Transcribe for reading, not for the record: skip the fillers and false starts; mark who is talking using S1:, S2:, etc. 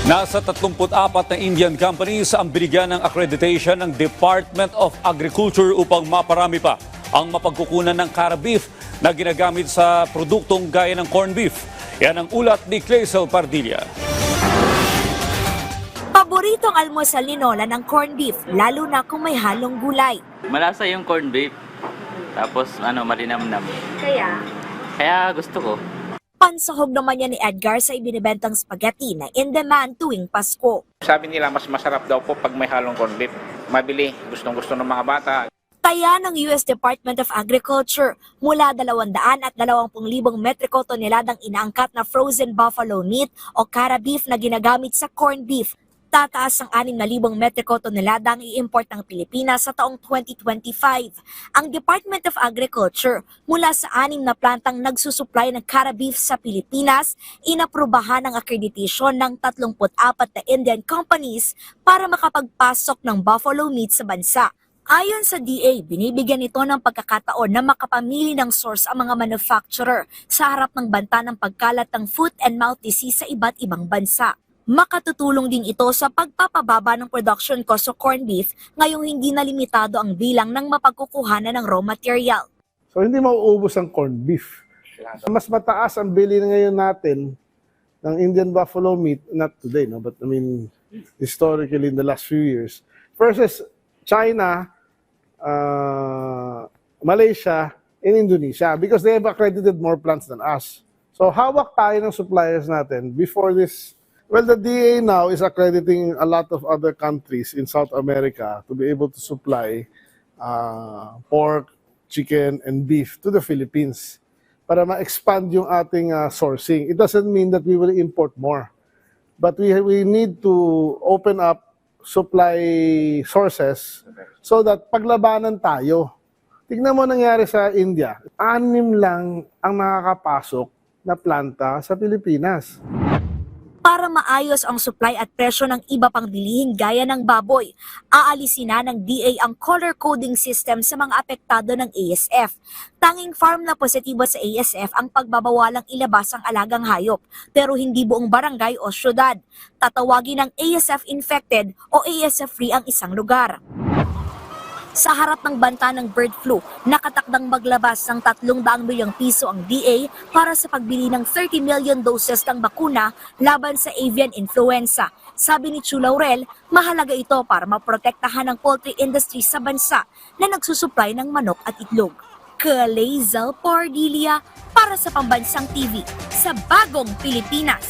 S1: Nasa 34 na Indian companies ang binigyan ng accreditation ng Department of Agriculture upang maparami pa ang mapagkukunan ng cara beef na ginagamit sa produktong gaya ng corned beef. Yan ang ulat ni Clazel Pardilla.
S2: Paboritong almusal ni Nola ng corned beef, lalo na kung may halong gulay.
S3: Malasa yung corned beef. Tapos malinamnam. Kaya gusto ko.
S2: Pansahog naman niya ni Edgar sa ibinibentang spaghetti na in demand tuwing Pasko.
S4: Sabi nila mas masarap daw po pag may halong corned beef. Mabili, gustong-gusto ng mga bata.
S2: Taya ng US Department of Agriculture, mula 220,000 metriko toneladang inaangkat na frozen buffalo meat o cara beef na ginagamit sa corned beef, tataas ang 6,000 metriko tonelada ang i-import ng Pilipinas sa taong 2025. Ang Department of Agriculture, mula sa 6 na plantang nagsusupply ng cara beef sa Pilipinas, inaprubahan ang accreditation ng 34 na Indian companies para makapagpasok ng buffalo meat sa bansa. Ayon sa DA, binibigyan ito ng pagkakataon na makapamili ng source ang mga manufacturer sa harap ng banta ng pagkalat ng foot and mouth disease sa iba't ibang bansa. Makatutulong din ito sa pagpapababa ng production cost of corned beef ngayong hindi na limitado ang bilang ng mapagkukuhanan ng raw material.
S5: So hindi mauubos ang corned beef. Mas mataas ang bili ngayon natin ng Indian buffalo meat, not today, no, but I mean historically in the last few years, versus China, Malaysia, and Indonesia because they have accredited more plants than us. So hawak tayo ng suppliers natin before this. Well, the DA now is accrediting a lot of other countries in South America to be able to supply pork, chicken, and beef to the Philippines para ma-expand yung ating sourcing. It doesn't mean that we will import more, but we need to open up supply sources so that paglabanan tayo. Tignan mo nangyari sa India. 6 lang ang nakakapasok na planta sa Pilipinas.
S2: Para maayos ang supply at presyo ng iba pang bilihin gaya ng baboy, aalisin na ng DA ang color coding system sa mga apektado ng ASF. Tanging farm na positibo sa ASF ang pagbabawalang ilabas ang alagang hayop, pero hindi buong barangay o syudad. Tatawagin ng ASF infected o ASF free ang isang lugar. Sa harap ng banta ng bird flu, nakatakdang maglabas ng 300 milyong piso ang DA para sa pagbili ng 30 million doses ng bakuna laban sa avian influenza. Sabi ni Chu Laurel, mahalaga ito para maprotektahan ang poultry industry sa bansa na nagsusupply ng manok at itlog. Clazel Pardilla para sa Pambansang TV sa Bagong Pilipinas.